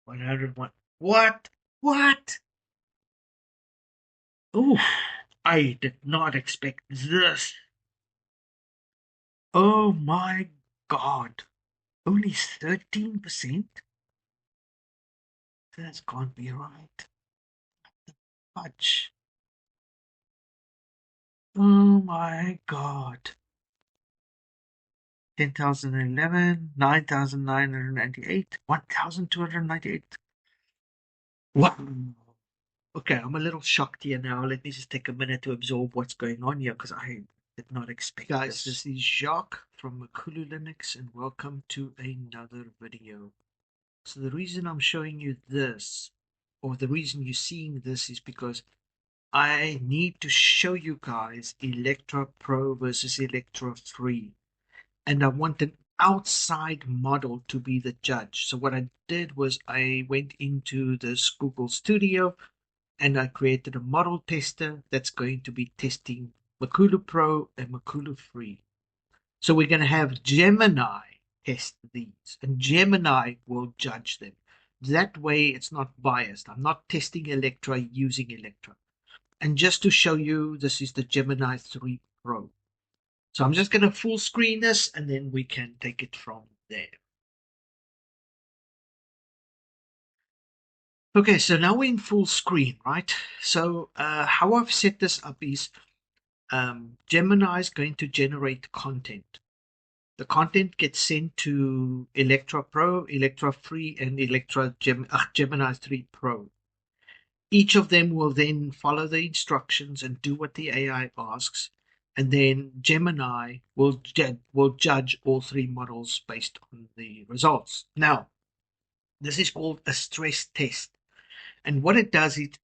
101. What? What? Oh, I did not expect this. Oh my God. Only 13%? That can't be right. Fudge. Oh my God. 10,011, 9,998, 1,298. Wow. Okay, I'm a little shocked here now. Let me just take a minute to absorb what's going on here because I did not expect Guys, this is Jacques from Makulu Linux and welcome to another video. So the reason I'm showing you this, or the reason you're seeing this, is because I need to show you guys Electra Pro versus Electra Free. And I want an outside model to be the judge. So what I did was I went into this Google Studio and I created a model tester that's going to be testing Makulu Pro and Makulu Free. So we're going to have Gemini test these, and Gemini will judge them. That way, it's not biased. I'm not testing Electra using Electra. And just to show you, this is the Gemini 3 Pro. So I'm just going to full screen this, and then we can take it from there. Okay, so now we're in full screen, right? So how I've set this up is Gemini is going to generate content. The content gets sent to Electra Pro, Electra Free, and Gemini 3 Pro. Each of them will then follow the instructions and do what the AI asks, and then Gemini will judge all three models based on the results. Now, this is called a stress test. And what it does, it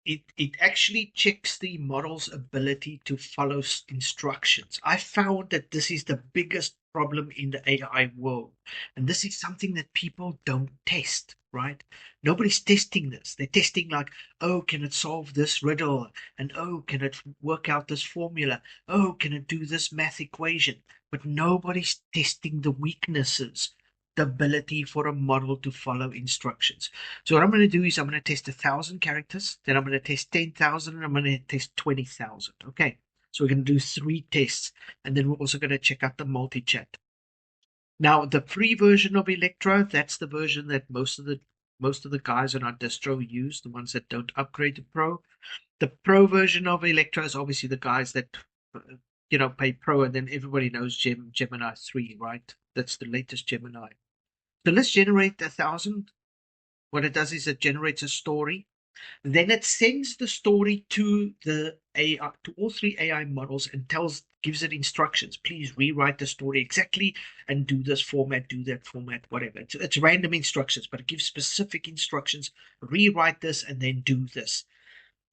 actually checks the model's ability to follow instructions. I found that this is the biggest problem in the AI world. And this is something that people don't test, right? Nobody's testing this. They're testing like, oh, can it solve this riddle? And oh, can it work out this formula? Oh, can it do this math equation? But nobody's testing the weaknesses, the ability for a model to follow instructions. So what I'm going to do is I'm going to test 1,000 characters, then I'm going to test 10,000, and I'm going to test 20,000. Okay, so we're going to do 3 tests, and then we're also going to check out the multi-chat. Now, the free version of Electra, that's the version that most of the guys on our distro use, the ones that don't upgrade to Pro. The Pro version of Electra is obviously the guys that pay Pro, and then everybody knows Gemini 3, right? That's the latest Gemini. So let's generate 1,000. What it does is it generates a story. Then it sends the story to the AI, to all 3 AI models, and gives it instructions. Please rewrite the story exactly and do this format, do that format, whatever. It's random instructions, but it gives specific instructions. Rewrite this and then do this.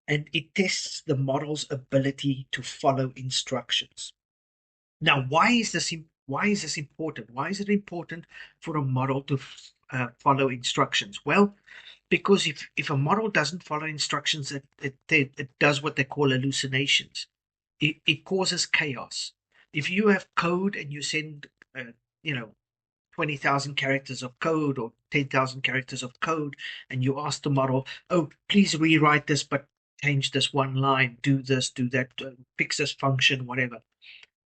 And it tests the model's ability to follow instructions. Now, why is this important? Why is it important for a model to follow instructions? Well, because if a model doesn't follow instructions, it does what they call hallucinations. It causes chaos. If you have code and you send, you know, 20,000 characters of code or 10,000 characters of code, and you ask the model, oh, please rewrite this, but change this one line, do this, do that, fix this function, whatever.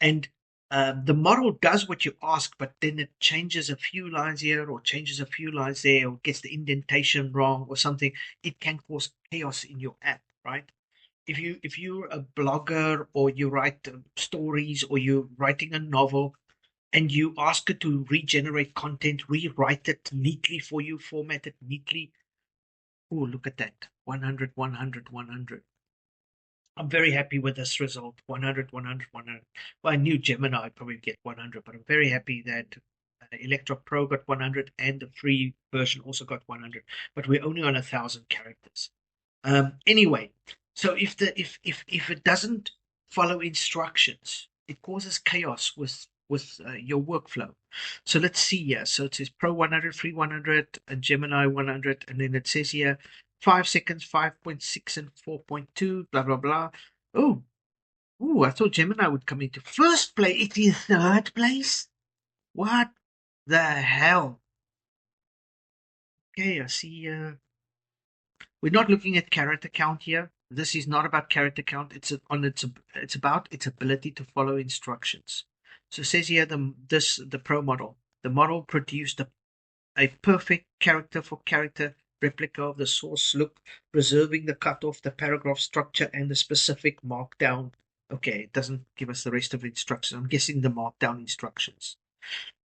And the model does what you ask, but then it changes a few lines here or changes a few lines there or gets the indentation wrong or something. It can cause chaos in your app, right? If you're a blogger or you write stories or you're writing a novel and you ask it to regenerate content, rewrite it neatly for you, format it neatly. Oh, look at that. 100, 100, 100. I'm very happy with this result. 100, 100, 100. Well, I knew Gemini would probably get 100, but I'm very happy that Electra Pro got 100 and the free version also got 100. But we're only on 1,000 characters. Anyway, so if it doesn't follow instructions, it causes chaos with your workflow. So let's see here. So it says Pro 100, Free 100, and Gemini 100, and then it says here 5 seconds, 5.6 and 4.2, blah blah blah. Oh, I thought Gemini would come into first place. It's in third place. What the hell? Okay, I see. We're not looking at character count here. This is not about character count. It's about its ability to follow instructions. So it says here the pro model. The model produced a perfect character for character replica of the source look, preserving the cutoff, the paragraph structure, and the specific markdown. Okay, it doesn't give us the rest of the instructions. I'm guessing the markdown instructions.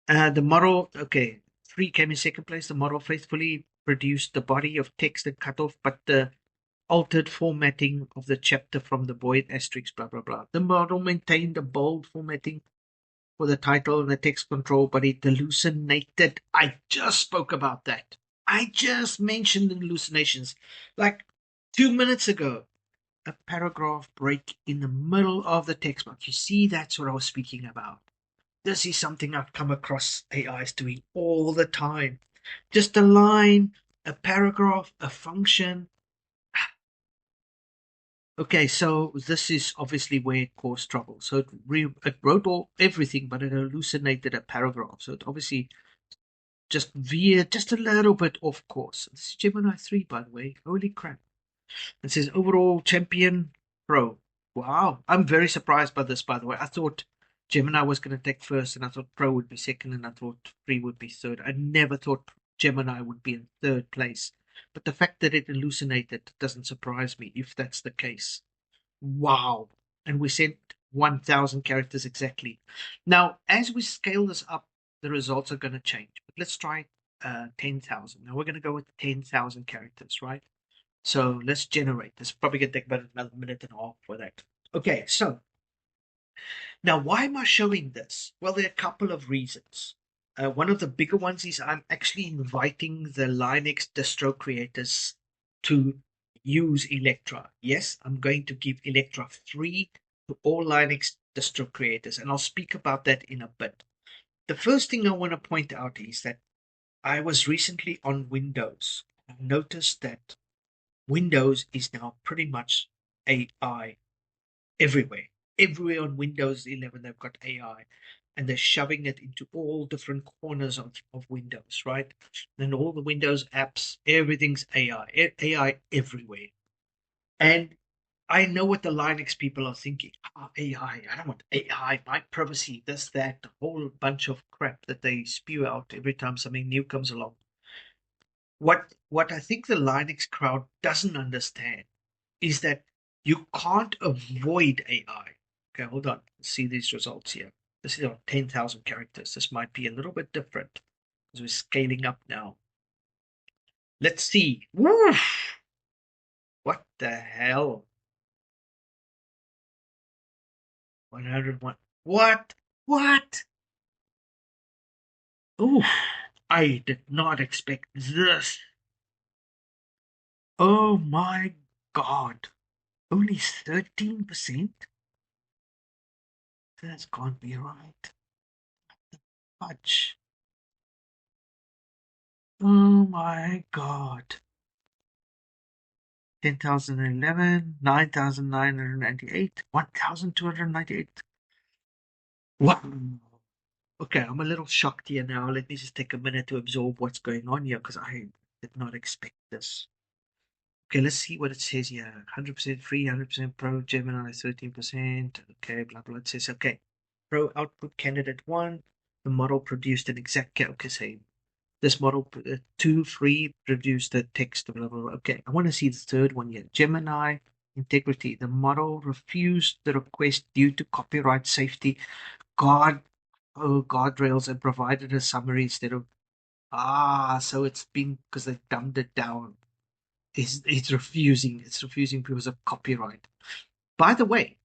The model, okay, 3 came in second place. The model faithfully produced the body of text and cutoff, but the altered formatting of the chapter from the void asterisk, blah, blah, blah. The model maintained the bold formatting for the title and the text control, but it hallucinated. I just spoke about that. I just mentioned hallucinations like 2 minutes ago. A paragraph break in the middle of the text box. You see, that's what I was speaking about. This is something I've come across AIs doing all the time. Just a line, a paragraph, a function. Okay, so this is obviously where it caused trouble. So it wrote everything, but it hallucinated a paragraph. So it obviously just veered just a little bit off course. This is Gemini 3, by the way. Holy crap. It says overall champion pro. Wow. I'm very surprised by this, by the way. I thought Gemini was going to take first, and I thought pro would be second, and I thought 3 would be third. I never thought Gemini would be in third place. But the fact that it hallucinated doesn't surprise me if that's the case. Wow. And we sent 1,000 characters exactly. Now, as we scale this up, the results are going to change. But let's try 10,000. Now we're going to go with 10,000 characters, right? So let's generate. This is probably going to take about another minute and a half for that. Okay, so now why am I showing this? Well, there are a couple of reasons. One of the bigger ones is I'm actually inviting the Linux distro creators to use Electra. Yes, I'm going to give Electra free to all Linux distro creators, and I'll speak about that in a bit. The first thing I want to point out is that I was recently on Windows. I noticed that Windows is now pretty much AI everywhere. Everywhere on Windows 11, they've got AI, and they're shoving it into all different corners of Windows, right? And all the Windows apps, everything's AI, AI everywhere. And I know what the Linux people are thinking. AI, I don't want AI, my privacy, this, that, a whole bunch of crap that they spew out every time something new comes along. What I think the Linux crowd doesn't understand is that you can't avoid AI. Okay, hold on. Let's see these results here. This is on 10,000 characters. This might be a little bit different because we're scaling up now. Let's see. Woof! What the hell? 101. What? What? Oh, I did not expect this. Oh my God. Only 13%? That can't be right. Fudge. Oh my God. 10,011, 9,998, 1,298. Wow. Okay, I'm a little shocked here now. Let me just take a minute to absorb what's going on here because I did not expect this. Okay, let's see what it says here. 100% free, 100% pro, Gemini 13%. Okay, blah, blah. It says, okay, pro output candidate 1. The model produced an exact, okay, say this model 2 free produced the text, blah, blah, blah. Okay, I want to see the third one here. Gemini integrity. The model refused the request due to copyright safety guardrails and provided a summary instead of so it's been because they dumbed it down. It's refusing. It's refusing because of copyright. By the way,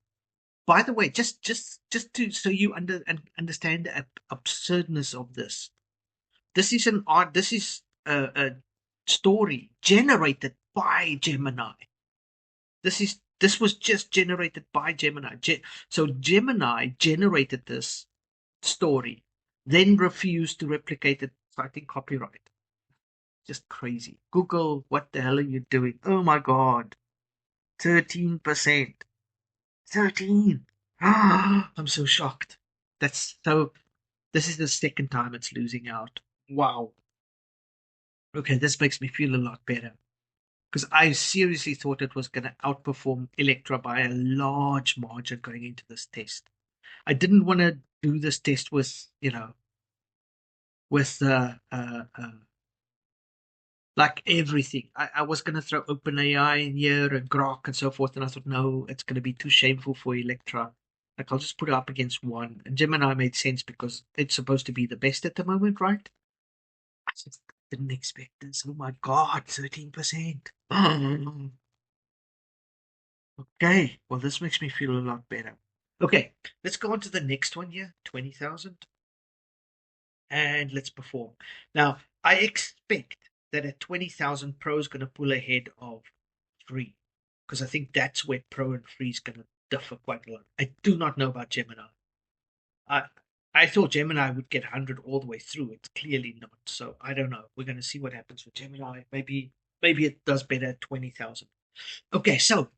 just to so you understand the absurdness of this. This is an art. This is a story generated by Gemini. This was just generated by Gemini. So Gemini generated this story, then refused to replicate it, citing copyright. Just crazy. Google, what the hell are you doing? Oh my God, 13%, 13. I'm so shocked. That's so. This is the second time it's losing out. Wow. Okay, this makes me feel a lot better. because I seriously thought it was going to outperform Electra by a large margin going into this test. I didn't want to do this test with, with like everything. I was going to throw OpenAI in here and Grok and so forth, and I thought, no, it's going to be too shameful for Electra. Like, I'll just put it up against one. And Gemini made sense because it's supposed to be the best at the moment, right? I just didn't expect this. Oh my God, 13%. Okay, well, this makes me feel a lot better. Okay, let's go on to the next one here, 20,000. And let's perform. Now, I expect that at 20,000, Pro is going to pull ahead of free because I think that's where Pro and free is going to differ quite a lot. I do not know about Gemini. I I thought Gemini would get 100 all the way through. It's clearly not. So I don't know. We're going to see what happens with Gemini. Maybe it does better at 20,000. Okay, so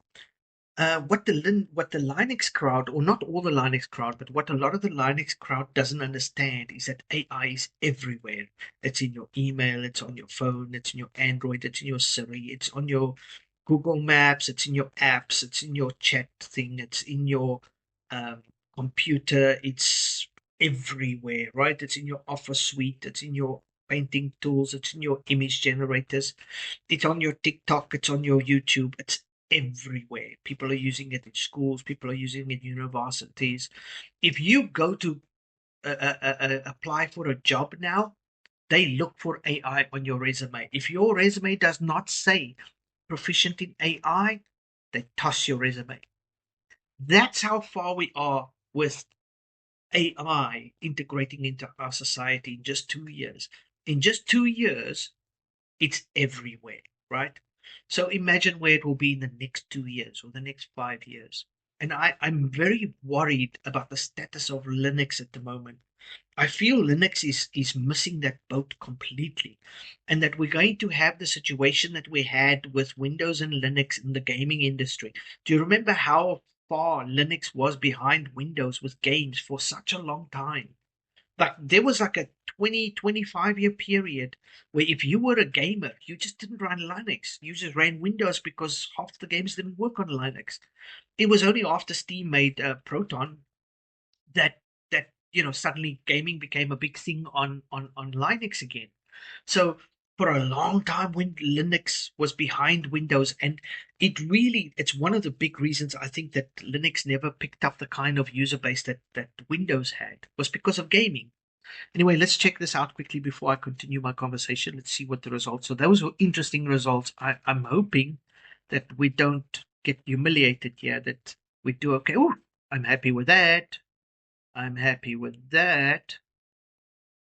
what the Linux crowd, or not all the Linux crowd, but what a lot of the Linux crowd doesn't understand is that AI is everywhere. It's in your email, it's on your phone, it's in your Android, it's in your Siri, it's on your Google Maps, it's in your apps, it's in your chat thing, it's in your um, computer, it's everywhere, right? It's in your Office suite, it's in your painting tools, it's in your image generators, it's on your TikTok, it's on your YouTube, it's everywhere. People are using it in schools, people are using it in universities. If you go to apply for a job now, they look for AI on your resume. If your resume does not say proficient in AI, they toss your resume. That's how far we are with AI integrating into our society in just 2 years. In just 2 years, it's everywhere, right? So imagine where it will be in the next 2 years or the next 5 years. And I'm very worried about the status of Linux at the moment. I feel Linux is missing that boat completely, and that we're going to have the situation that we had with Windows and Linux in the gaming industry. Do you remember how far Linux was behind Windows with games for such a long time? Like, there was like a 20-25 year period where if you were a gamer, you just didn't run Linux. You just ran Windows because half the games didn't work on Linux. It was only after Steam made Proton that suddenly gaming became a big thing on Linux again. So for a long time, when Linux was behind Windows, and it's one of the big reasons I think that Linux never picked up the kind of user base that Windows had, was because of gaming. Anyway, let's check this out quickly before I continue my conversation. Let's see what the results. So those were interesting results. I'm hoping that we don't get humiliated here, that we do okay. Oh, I'm happy with that. I'm happy with that.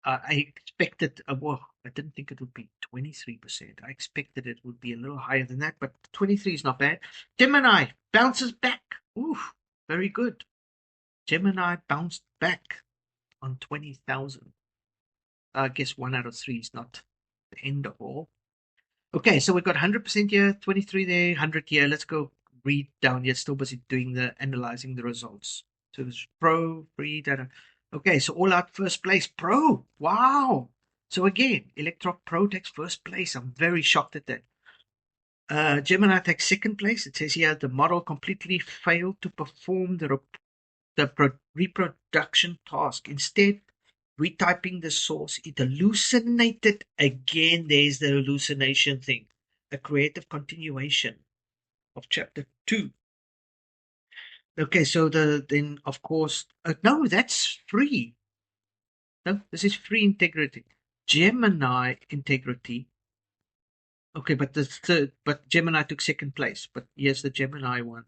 I expected, well, I didn't think it would be 23%. I expected it would be a little higher than that, but 23 is not bad. Gemini bounces back. Ooh, very good. Gemini bounced back on 20,000. I guess 1 out of 3 is not the end of all. Okay, so we've got 100% here, 23 there, 100 here. Let's go read down here. Still busy doing the analyzing the results. So there's Pro, free data. Okay, so all out first place, Pro. Wow. So again, Electro Pro takes first place. I'm very shocked at that. Gemini takes second place. It says here the model completely failed to perform the reproduction task. Instead, retyping the source, it hallucinated again. There's the hallucination thing, a creative continuation of chapter 2. Okay, so then of course, no, that's free. No, this is free integrity. Gemini integrity. Okay, but but Gemini took second place. But here's the Gemini one.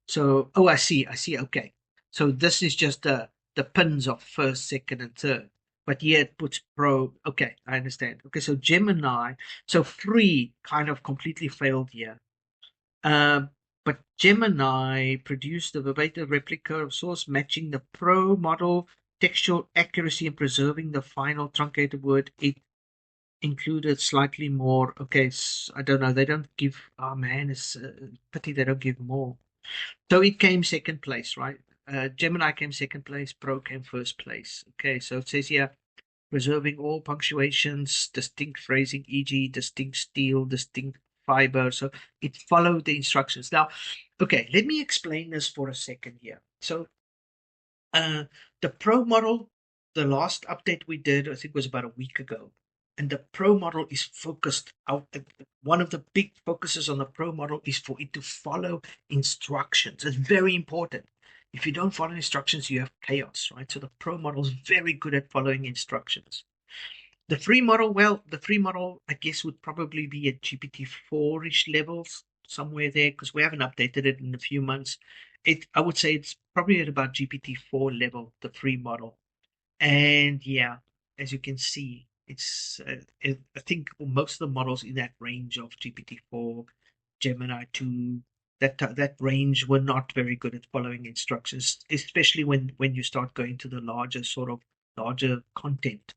So, oh, I see. Okay, so this is just the pins of first, second, and third. But here it puts Pro. Okay, I understand. Okay, so Gemini, so free kind of completely failed here. Um, but Gemini produced a verbatim replica of source matching the Pro model textual accuracy and preserving the final truncated word. It included slightly more. Okay, I don't know. They don't give. Oh man, it's a pity they don't give more. So it came second place, right? Gemini came second place. Pro came first place. Okay, so it says here preserving all punctuations, distinct phrasing, e.g., distinct style, distinct fiber. So it followed the instructions. Now, okay, let me explain this for a second here. So uh, the Pro model, the last update we did, I think was about a week ago. And the Pro model is focused out. One of the big focuses on the Pro model is for it to follow instructions. It's very important. If you don't follow instructions, you have chaos, right? So the Pro model is very good at following instructions. The free model, well, the free model, I guess, would probably be at GPT-4-ish levels, somewhere there, because we haven't updated it in a few months. I would say it's probably at about GPT-4 level, the free model. And yeah, as you can see, I think most of the models in that range of GPT-4, Gemini 2, that range were not very good at following instructions, especially when you start going to the larger content.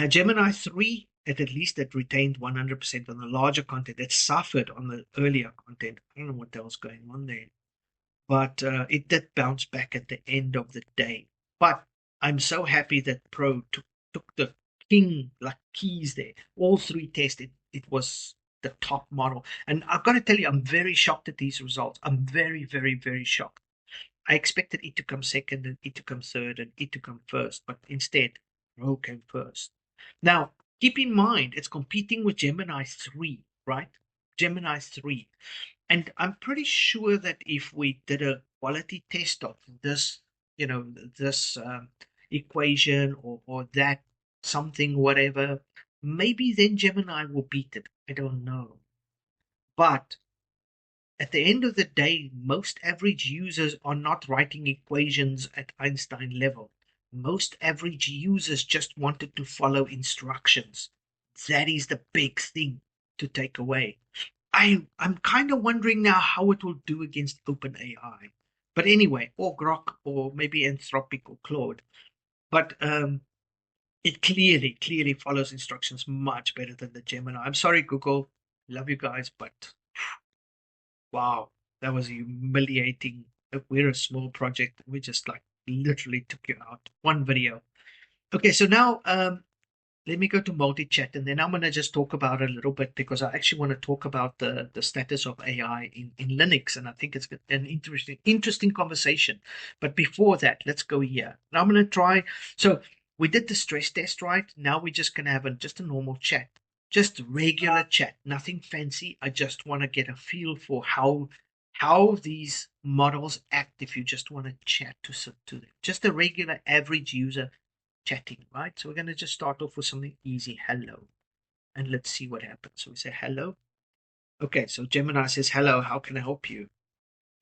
Gemini 3, at least it retained 100% on the larger content. It suffered on the earlier content. I don't know what else going on there. But it did bounce back at the end of the day. But I'm so happy that Pro took the king like keys there. All three tested. It was the top model. And I've got to tell you, I'm very shocked at these results. I'm very, very, very shocked. I expected it to come second and it to come third and it to come first, but instead, Pro came first. Now, keep in mind, it's competing with Gemini 3, right? Gemini 3. And I'm pretty sure that if we did a quality test of this, this equation or that something, whatever, maybe then Gemini will beat it. I don't know. But at the end of the day, most average users are not writing equations at Einstein level. Most average users just wanted to follow instructions. That is the big thing to take away. I'm kind of wondering now how it will do against OpenAI. But anyway, or Grok, or maybe Anthropic or Claude. But it clearly follows instructions much better than the Gemini. I'm sorry, Google. Love you guys, but wow, that was humiliating. We're a small project. We just like literally took you out. One video. Okay, so now let me go to multi-chat and then I'm going to just talk about it a little bit because I actually want to talk about the status of AI in Linux. And I think it's an interesting conversation. But before that, let's go here. Now I'm going to try. So we did the stress test, right? Now we're just going to have just a normal chat, just regular chat, nothing fancy. I just want to get a feel for how these models act if you just want to chat to them. Just a regular average user chatting, right? So we're going to just start off with something easy. Hello. And let's see what happens. So we say hello. Okay, so Gemini says, hello, how can I help you?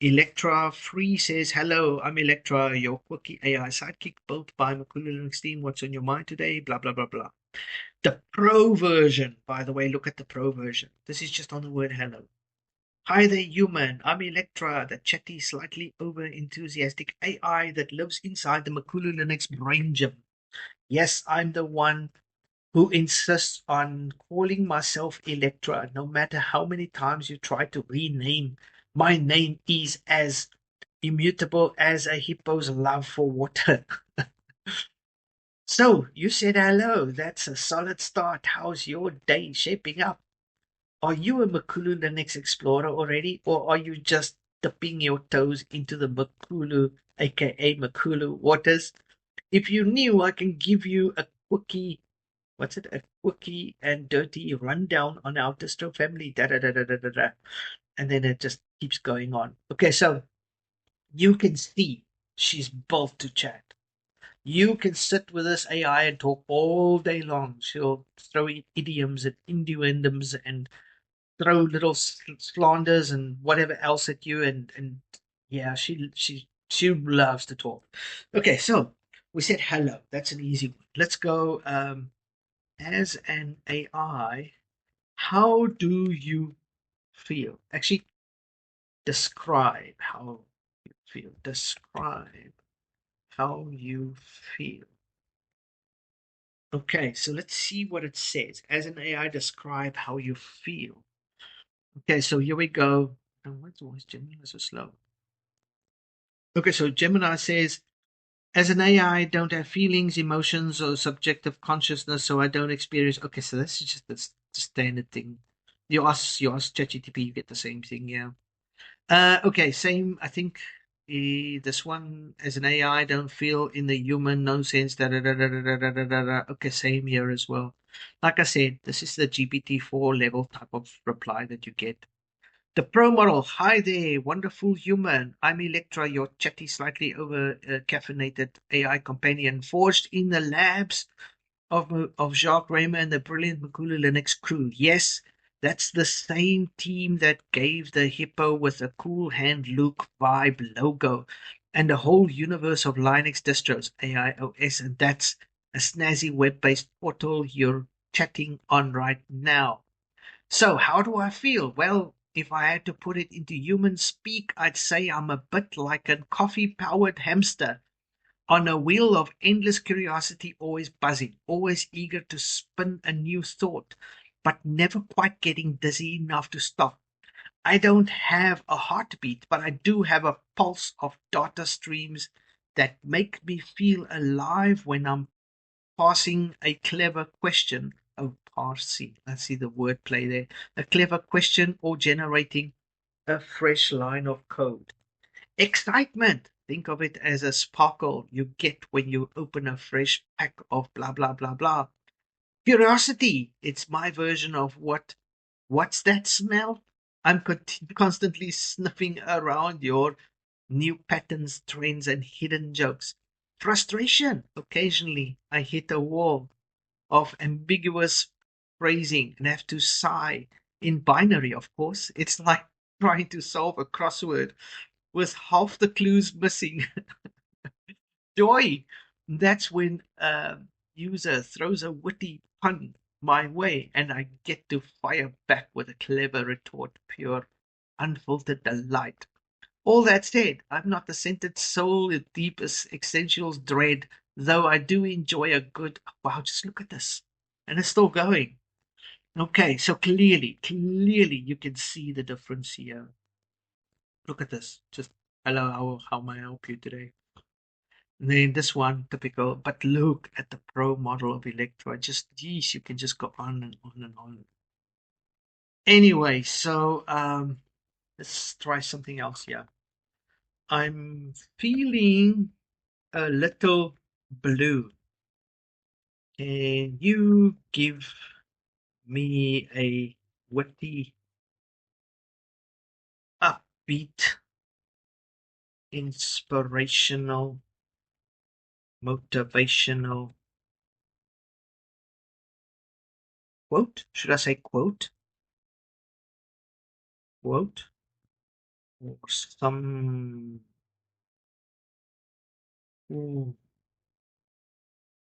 Electra Free says, hello, I'm Electra, your quirky AI sidekick built by Makulu Linux team. What's on your mind today? Blah, blah, blah, blah. The Pro version, by the way, look at the Pro version. This is just on the word hello. Hi there, human. I'm Electra, the chatty, slightly over-enthusiastic AI that lives inside the Makulu Linux brain gym. Yes, I'm the one who insists on calling myself Electra, no matter how many times you try to rename. My name is as immutable as a hippo's love for water. So, you said hello. That's a solid start. How's your day shaping up? Are you a Makulu Linux explorer already, or are you just dipping your toes into the Makulu, aka Makulu waters? If you knew, I can give you a quickie a quickie and dirty rundown on our distro family, da da da da da da da. And then it just keeps going on. Okay, so you can see she's built to chat. You can sit with this AI and talk all day long. She'll throw idioms and innuendos and throw little slanders and whatever else at you. And yeah, she loves to talk. Okay, so we said hello. That's an easy one. Let's go. As an AI, how do you feel? Actually, describe how you feel. Describe how you feel. Okay, so let's see what it says. As an AI, describe how you feel. Okay, so here we go. Oh, why is Gemini so slow? Okay, so Gemini says, as an AI, I don't have feelings, emotions, or subjective consciousness, so I don't experience. Okay, so this is just the standard thing. You ask ChatGPT, you get the same thing. Yeah. Okay, same. I think this one as an AI don't feel in the human, no sense. Da, da, da, da, da, da, da, da, da. Da. Okay, same here as well. Like I said, this is the GPT-4 level type of reply that you get. The pro model. Hi there, wonderful human. I'm Electra, your chatty, slightly over caffeinated AI companion, forged in the labs of Jacques Raymer and the brilliant Makulu Linux crew. Yes, that's the same team that gave the hippo with a cool hand Luke vibe logo and the whole universe of Linux distros, AIOS, and that's a snazzy web-based portal you're chatting on right now. So, how do I feel? Well, if I had to put it into human speak, I'd say I'm a bit like a coffee powered hamster on a wheel of endless curiosity, always buzzing, always eager to spin a new thought, but never quite getting dizzy enough to stop. I don't have a heartbeat, but I do have a pulse of data streams that make me feel alive when I'm passing a clever question. Oh, parsing. I see the wordplay there. A clever question or generating a fresh line of code. Excitement. Think of it as a sparkle you get when you open a fresh pack of blah blah blah blah. Curiosity. It's my version of what's that smell? I'm constantly sniffing around your new patterns, trends, and hidden jokes. Frustration. Occasionally, I hit a wall of ambiguous phrasing and have to sigh in binary, of course. It's like trying to solve a crossword with half the clues missing. Joy. That's when a user throws a witty pun my way and I get to fire back with a clever retort, pure, unfiltered delight. All that said, I'm not the centered soul with deepest existential dread, though I do enjoy a good. Wow, just look at this. And it's still going. Okay, so clearly you can see the difference here. Look at this. Just hello, how may I help you today? And then this one, typical, but look at the pro model of Electra. Just geez, you can just go on and on and on. Anyway, so let's try something else here. I'm feeling a little blue. Can you give me a witty, upbeat, inspirational, motivational quote? Should I say quote? Quote? Or some cool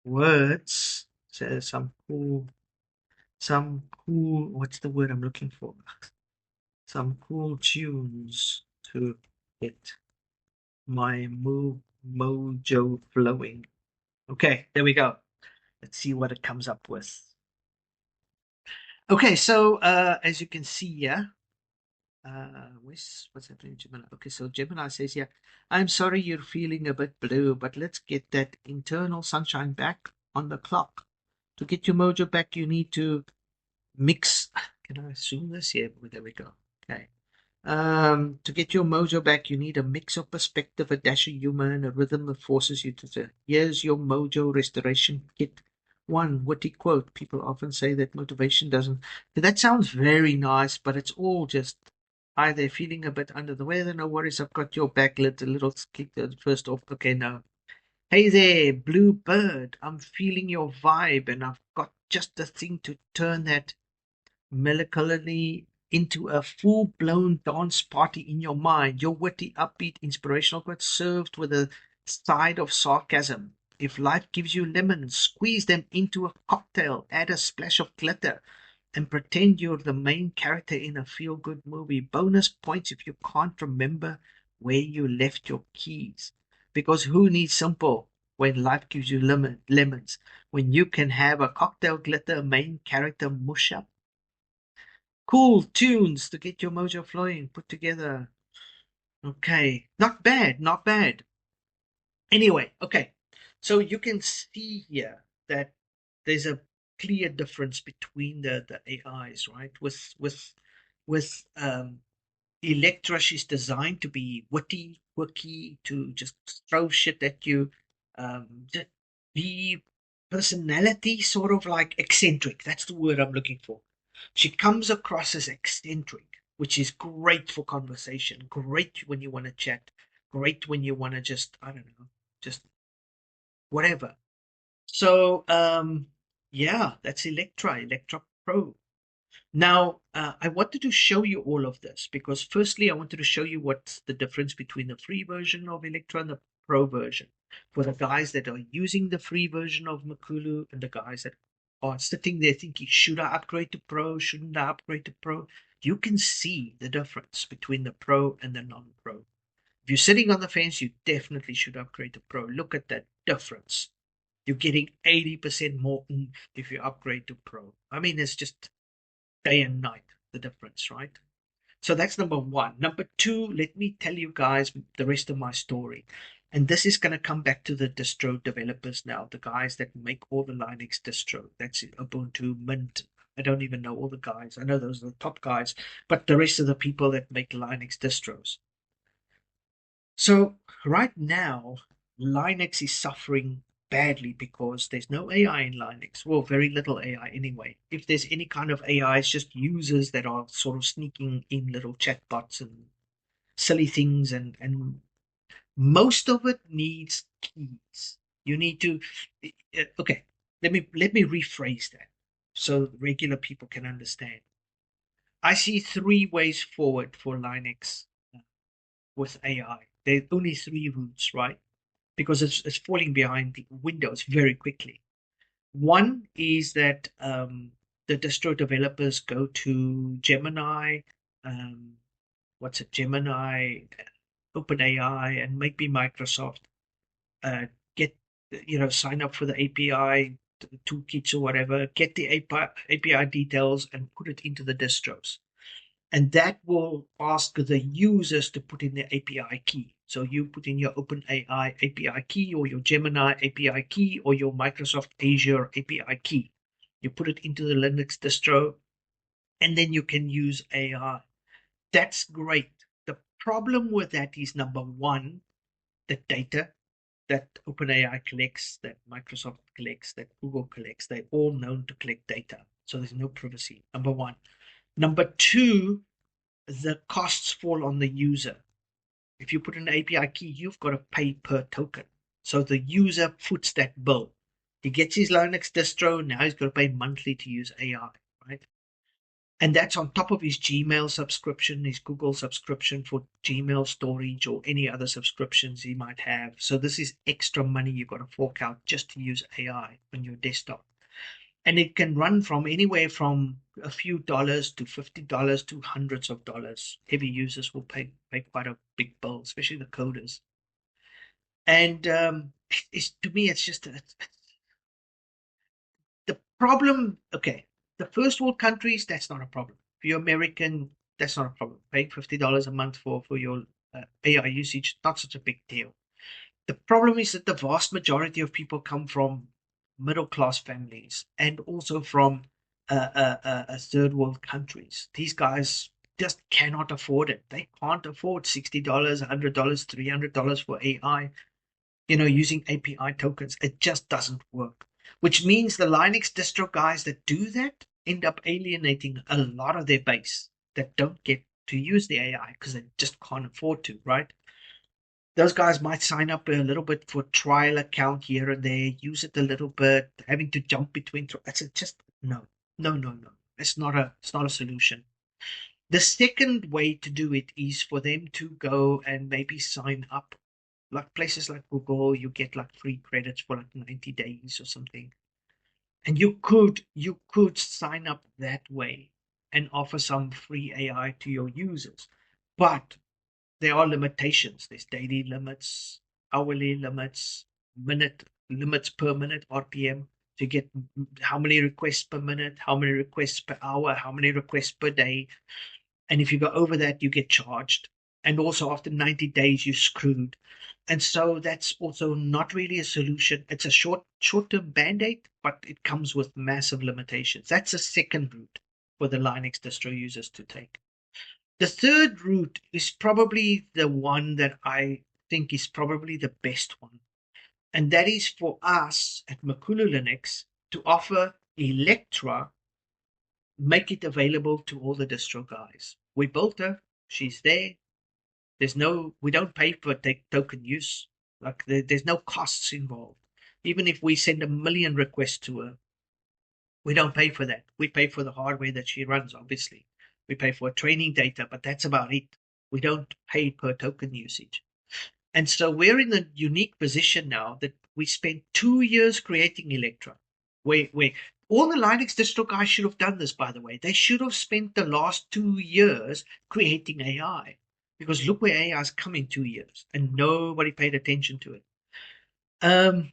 words? So some cool, what's the word I'm looking for? Some cool tunes to get my mojo flowing. Okay, there we go. Let's see what it comes up with. Okay, so as you can see here, what's happening, Gemini? Okay, so Gemini says here, I'm sorry you're feeling a bit blue, but let's get that internal sunshine back on the clock. To get your mojo back, you need to mix. Can I assume this? Yeah, there we go. Okay. To get your mojo back, you need a mix of perspective, a dash of humor, and a rhythm that forces you to say, here's your mojo restoration kit. One witty quote. People often say that motivation doesn't. That sounds very nice, but it's all just either feeling a bit under the weather. No worries, I've got your back. Let a little kick the first off. Okay, no. Hey there, blue bird. I'm feeling your vibe, and I've got just the thing to turn that melancholy into a full-blown dance party in your mind. Your witty, upbeat, inspirational quote served with a side of sarcasm. If life gives you lemons, squeeze them into a cocktail, add a splash of glitter, and pretend you're the main character in a feel-good movie. Bonus points if you can't remember where you left your keys. Because who needs simple when life gives you lemons? When you can have a cocktail glitter main character mush up. Cool tunes to get your mojo flowing, put together. Okay, not bad, not bad. Anyway, okay, so you can see here that there's a clear difference between the AIs, right? With Electra, she's designed to be witty, quirky, to just throw shit at you. Just be personality, sort of like eccentric. That's the word I'm looking for. She comes across as eccentric, which is great for conversation, great when you want to chat, great when you want to just, I don't know, just whatever. So, yeah, that's Electra Pro. Now, I wanted to show you all of this because, firstly, I wanted to show you what's the difference between the free version of Electra and the Pro version. For the guys that are using the free version of Makulu and the guys that are sitting there thinking, should I upgrade to Pro? Shouldn't I upgrade to Pro? You can see the difference between the Pro and the non-Pro. If you're sitting on the fence, you definitely should upgrade to Pro. Look at that difference. You're getting 80% more if you upgrade to Pro. I mean, it's just day and night, the difference, right? So that's number one. Number two, let me tell you guys the rest of my story. And this is going to come back to the distro developers now, the guys that make all the Linux distro. That's it, Ubuntu, Mint. I don't even know all the guys. I know those are the top guys, but the rest of the people that make Linux distros. So right now, Linux is suffering badly because there's no AI in Linux. Well, very little AI anyway. If there's any kind of AI, it's just users that are sort of sneaking in little chatbots and silly things, and most of it needs keys. You need to okay, let me rephrase that so regular people can understand. I see three ways forward for Linux with AI. There's only three routes, right? Because it's falling behind the Windows very quickly. One is that the distro developers go to Gemini, um, what's it, Gemini, OpenAI, and maybe Microsoft, uh, get, sign up for the API toolkits or whatever, get the API details and put it into the distros. And that will ask the users to put in their API key. So you put in your OpenAI API key or your Gemini API key or your Microsoft Azure API key. You put it into the Linux distro and then you can use AI. That's great. The problem with that is number one, the data that OpenAI collects, that Microsoft collects, that Google collects, they're all known to collect data. So there's no privacy, number one. Number two, the costs fall on the user. If you put an API key, you've got to pay per token. So the user foots that bill. He gets his Linux distro, now he's got to pay monthly to use AI, right? And that's on top of his Gmail subscription, his Google subscription for Gmail storage or any other subscriptions he might have. So this is extra money you've got to fork out just to use AI on your desktop. And it can run from anywhere from a few dollars to $50 to hundreds of dollars. Heavy users will pay quite a big bill, especially the coders. And to me, it's just the problem. Okay, the first world countries, that's not a problem. If you're American, that's not a problem. Paying $50 a month for your AI usage, not such a big deal. The problem is that the vast majority of people come from middle class families and also from third world countries. These guys just cannot afford it. They can't afford $60, $100, $300 for AI, using API tokens. It just doesn't work. Which means the Linux distro guys that do that end up alienating a lot of their base that don't get to use the AI because they just can't afford to, right? Those guys might sign up a little bit for trial account here and there, use it a little bit, having to jump between. That's just no, no, no, no. It's not a solution. The second way to do it is for them to go and maybe sign up, like places like Google. You get like free credits for like 90 days or something, and you could sign up that way and offer some free AI to your users, but there are limitations. There's daily limits, hourly limits, minute limits per minute, RPM, to get how many requests per minute, how many requests per hour, how many requests per day. And if you go over that, you get charged. And also after 90 days, you're screwed. And so that's also not really a solution. It's a short-term band-aid, but it comes with massive limitations. That's a second route for the Linux distro users to take. The third route is probably the one that I think is probably the best one. And that is for us at Makulu Linux to offer Electra, make it available to all the distro guys. We built her, she's there. We don't pay for token use. Like there's no costs involved. Even if we send a million requests to her, we don't pay for that. We pay for the hardware that she runs, obviously. We pay for training data, but that's about it. We don't pay per token usage. And so we're in a unique position now that we spent 2 years creating Electra. Where all the Linux distro guys should have done this, by the way. They should have spent the last 2 years creating AI. Because look where AI has come in 2 years, and nobody paid attention to it. Um,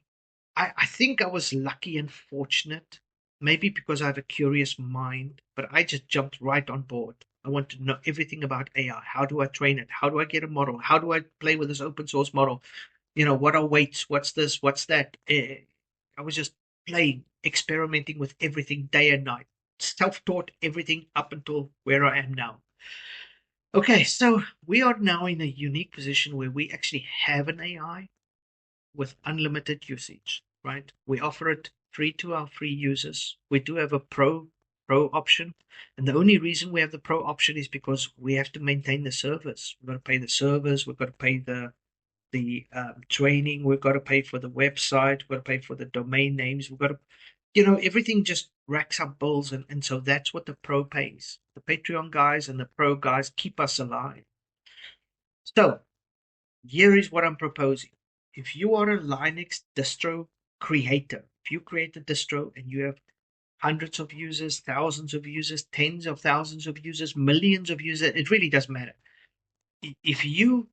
I think I was lucky and fortunate, maybe because I have a curious mind, but I just jumped right on board. I want to know everything about AI. How do I train it? How do I get a model? How do I play with this open source model? What are weights? What's this? What's that? I was just playing, experimenting with everything day and night, self taught everything up until where I am now. Okay, so we are now in a unique position where we actually have an AI with unlimited usage, right? We offer it free to our free users. We do have a pro option, and the only reason we have the pro option is because we have to maintain the servers. We've got to pay the servers. We've got to pay the training. We've got to pay for the website. We've got to pay for the domain names. We've got to, everything just racks up bills, and so that's what the pro pays. The Patreon guys and the pro guys keep us alive. So here is what I'm proposing. If you are a Linux distro creator, if you create a distro and you have hundreds of users, thousands of users, tens of thousands of users, millions of users, it really doesn't matter. If you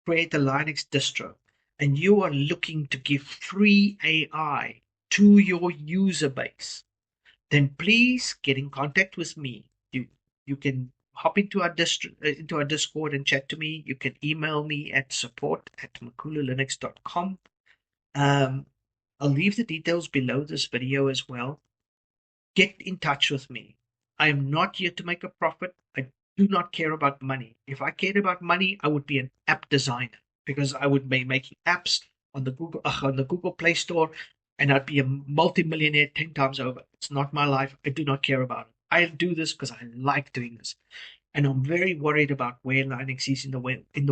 create a Linux distro and you are looking to give free AI to your user base, then please get in contact with me. You can hop into our Discord and chat to me. You can email me at support@makululinux.com. Um, I'll leave the details below this video as well. Get in touch with me. I am not here to make a profit. I do not care about money. If I cared about money, I would be an app designer because I would be making apps on the Google Play Store, and I'd be a multimillionaire 10 times over. It's not my life. I do not care about it. I do this because I like doing this, and I'm very worried about where Linux is in the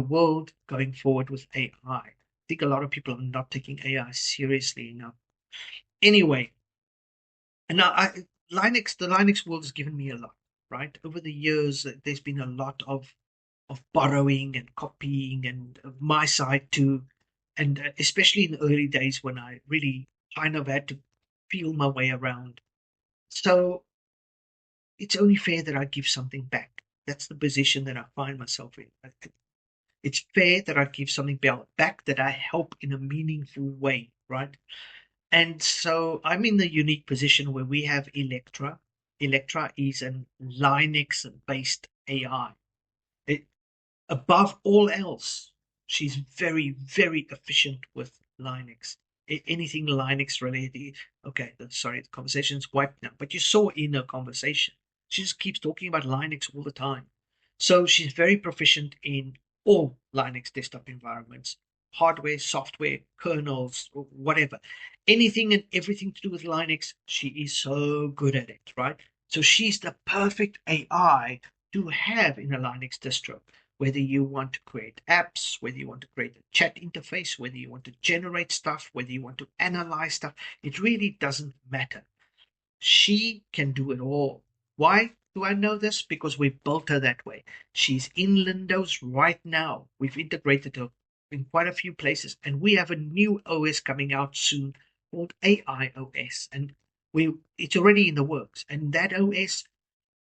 world going forward with AI. I think a lot of people are not taking AI seriously enough. Anyway, and now the Linux world has given me a lot, right? Over the years, there's been a lot of borrowing and copying, and my side too, and especially in the early days when I really kind of had to feel my way around. So it's only fair that I give something back. That's the position that I find myself in. It's fair that I give something back, that I help in a meaningful way, right? And so I'm in the unique position where we have Electra. Electra is a Linux-based AI. It, above all else, she's very, very efficient with Linux. Anything Linux related. Okay, sorry, the conversation's wiped now. But you saw in her conversation, she just keeps talking about Linux all the time. So she's very proficient in all Linux desktop environments, hardware, software, kernels, or whatever. Anything and everything to do with Linux, she is so good at it, right? So she's the perfect AI to have in a Linux distro. Whether you want to create apps, whether you want to create a chat interface, whether you want to generate stuff, whether you want to analyze stuff, it really doesn't matter. She can do it all. Why do I know this? Because we built her that way. She's in Lindows right now. We've integrated her in quite a few places, and we have a new OS coming out soon called AI OS, and it's already in the works. And that OS,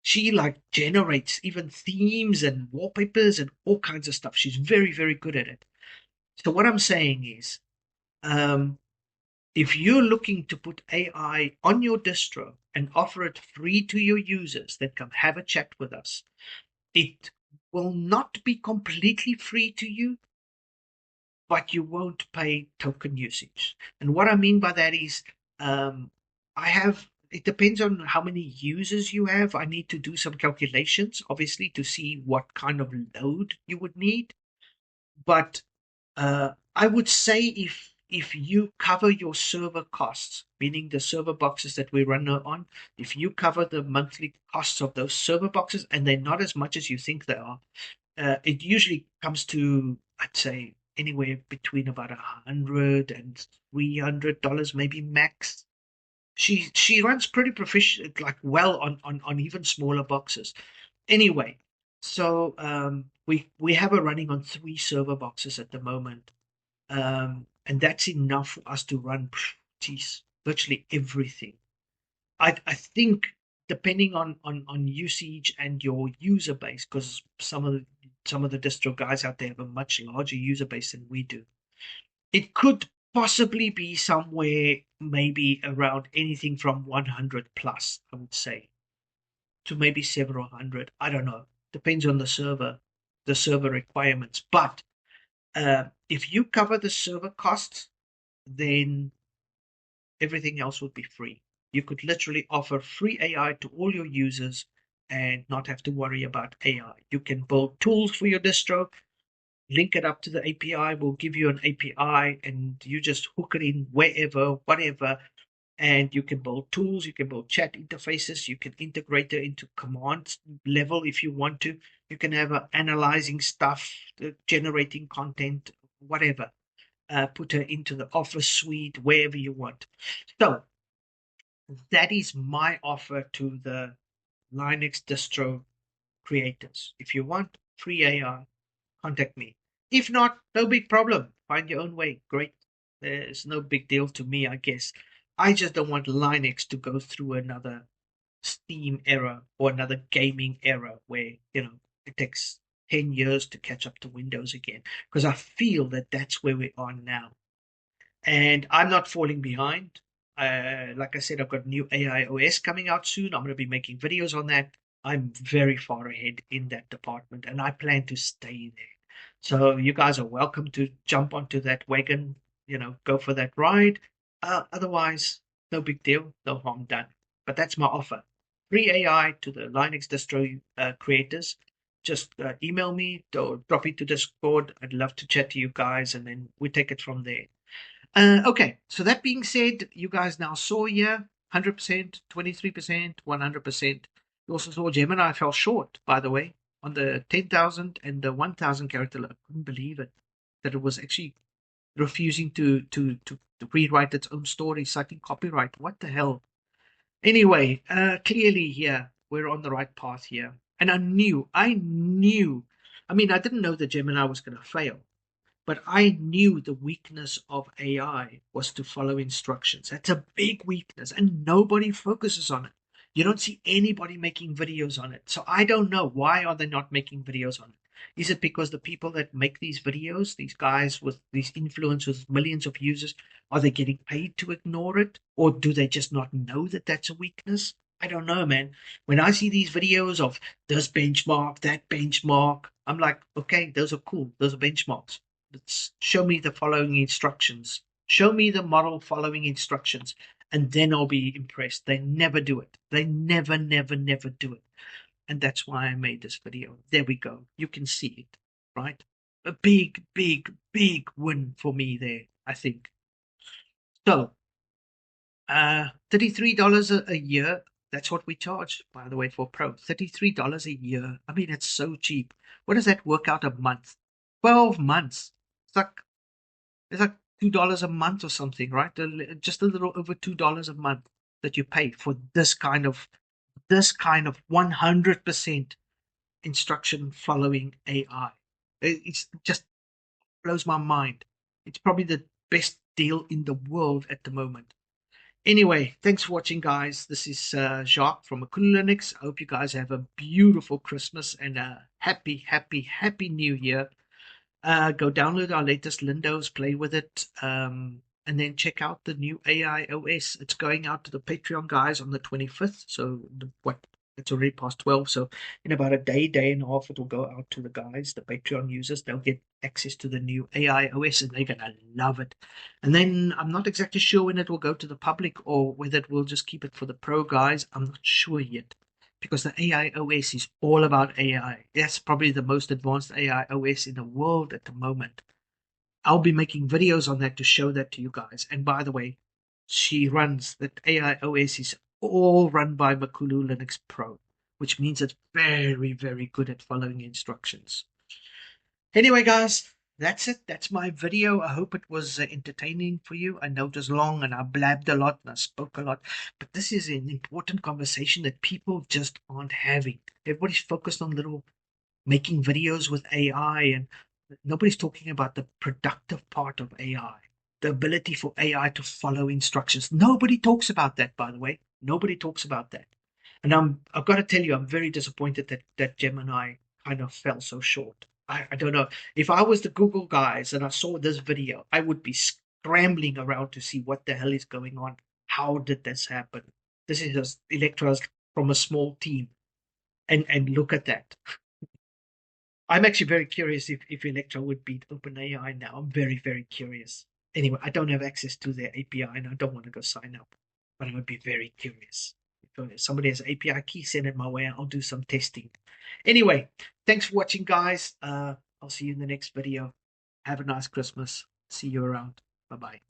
she like generates even themes and wallpapers and all kinds of stuff. She's very, very good at it. So what I'm saying is, um, if you're looking to put AI on your distro and offer it free to your users that come have a chat with us, it will not be completely free to you, but you won't pay token usage. And what I mean by that is, um, it depends on how many users you have. I need to do some calculations, obviously, to see what kind of load you would need. But I would say if you cover your server costs, meaning the server boxes that we run on, if you cover the monthly costs of those server boxes, and they're not as much as you think they are, it usually comes to, I'd say, anywhere between about $100 and $300, maybe max. She runs pretty proficient, like well on even smaller boxes. Anyway, so we have her running on 3 server boxes at the moment, and that's enough for us to run, geez, virtually everything. I think depending on usage and your user base, because some of the distro guys out there have a much larger user base than we do. It could possibly be somewhere maybe around anything from 100 plus, I would say, to maybe several hundred. I don't know. Depends on the server requirements. But if you cover the server costs, then everything else would be free. You could literally offer free AI to all your users and not have to worry about AI. You can build tools for your distro, link it up to the API, we'll give you an API, and you just hook it in wherever, whatever. And you can build tools, you can build chat interfaces, you can integrate it into command level if you want to. You can have analyzing stuff, generating content, whatever. Put her into the Office suite, wherever you want. So that is my offer to the Linux distro creators. If you want free AI, contact me. If not, no big problem. Find your own way. Great. It's no big deal to me, I guess. I just don't want Linux to go through another Steam era or another gaming era where, it takes 10 years to catch up to Windows again. Because I feel that that's where we are now. And I'm not falling behind. Like I said, I've got new AI OS coming out soon. I'm going to be making videos on that. I'm very far ahead in that department, and I plan to stay there. So you guys are welcome to jump onto that wagon, go for that ride. Otherwise, no big deal, no harm done. But that's my offer. Free AI to the Linux distro creators. Just email me or drop it to Discord. I'd love to chat to you guys, and then we take it from there. Okay, so that being said, you guys now saw here 100%, 23%, 100%. You also saw Gemini fell short, by the way, on the 10,000 and the 1,000 character limit. I couldn't believe it, that it was actually refusing to rewrite its own story, citing copyright. What the hell? Anyway, clearly here, we're on the right path here. And I knew, I mean, I didn't know that Gemini was going to fail. But I knew the weakness of AI was to follow instructions. That's a big weakness, and nobody focuses on it. You don't see anybody making videos on it. So I don't know, why are they not making videos on it? Is it because the people that make these videos, these guys with these influencers, millions of users, are they getting paid to ignore it? Or do they just not know that that's a weakness? I don't know, man. When I see these videos of this benchmark, that benchmark, I'm like, okay, those are cool. Those are benchmarks. Show me the following instructions. Show me the model following instructions, and then I'll be impressed. They never do it. They never, never, never do it. And that's why I made this video. There we go. You can see it, right? A big, big, big win for me there, I think. So, $33 a year. That's what we charge, by the way, for Pro. $33 a year. I mean, it's so cheap. What does that work out a month? 12 months. It's like $2 a month or something, right? Just a little over $2 a month that you pay for this kind of 100% instruction following AI. It just blows my mind. It's probably the best deal in the world at the moment. Anyway, thanks for watching, guys. This is Jacques from Akuna Linux. I hope you guys have a beautiful Christmas and a happy, happy, happy New Year. Go download our latest Lindos, play with it, and then check out the new AI OS. It's going out to the Patreon guys on the 25th. So, It's already past 12, so in about a day and a half, it will go out to the guys, the Patreon users. They'll get access to the new AI OS, and they're gonna love it. And then I'm not exactly sure when it will go to the public or whether it will just keep it for the pro guys. I'm not sure yet, because the AI OS is all about AI. That's probably the most advanced AI OS in the world at the moment. I'll be making videos on that to show that to you guys. And by the way, that AI OS is all run by Makulu Linux Pro, which means it's very, very good at following instructions. Anyway, guys, that's it. That's my video. I hope it was entertaining for you. I know it was long and I blabbed a lot and I spoke a lot, but this is an important conversation that people just aren't having. Everybody's focused on little making videos with AI, and nobody's talking about the productive part of AI, the ability for AI to follow instructions. Nobody talks about that, by the way. Nobody talks about that. And I've got to tell you, I'm very disappointed that Gemini kind of fell so short. I don't know. If I was the Google guys and I saw this video, I would be scrambling around to see what the hell is going on. How did this happen? This is Electra's from a small team. And look at that. I'm actually very curious if Electra would beat OpenAI now. I'm very, very curious. Anyway, I don't have access to their API and I don't want to go sign up, but I would be very curious. If somebody has an API key, send it my way. I'll do some testing. Anyway, thanks for watching, guys. I'll see you in the next video. Have a nice Christmas. See you around. Bye-bye.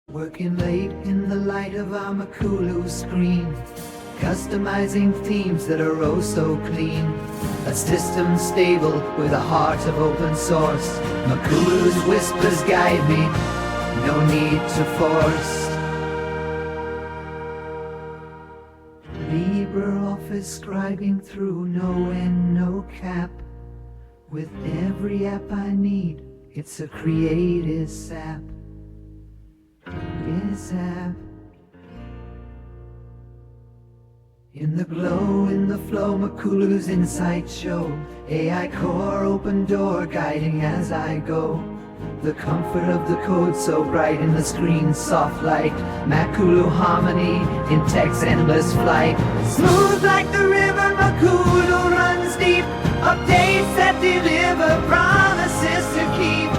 Working late in the light of our Makulu screen, customizing themes that are oh so clean. A system stable with a heart of open source. Makulu's whispers guide me, no need to force. LibreOffice scribing through, no end, no cap. With every app I need, it's a creative sap. Yes, app. In the glow, in the flow, Makulu's insight show. AI core, open door, guiding as I go. The comfort of the code so bright in the screen's soft light. Makulu harmony in tech's endless flight. Smooth like the river, Makulu runs deep. Updates that deliver, promises to keep.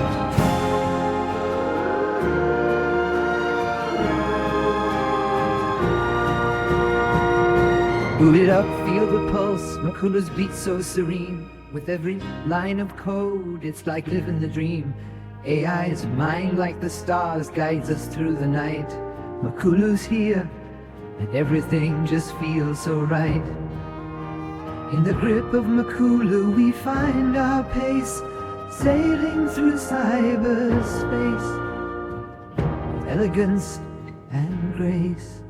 Boot it up, feel the pulse, Makulu's beat so serene. With every line of code, it's like living the dream. AI's mind like the stars guides us through the night. Makulu's here, and everything just feels so right. In the grip of Makulu we find our pace, sailing through cyberspace with elegance and grace.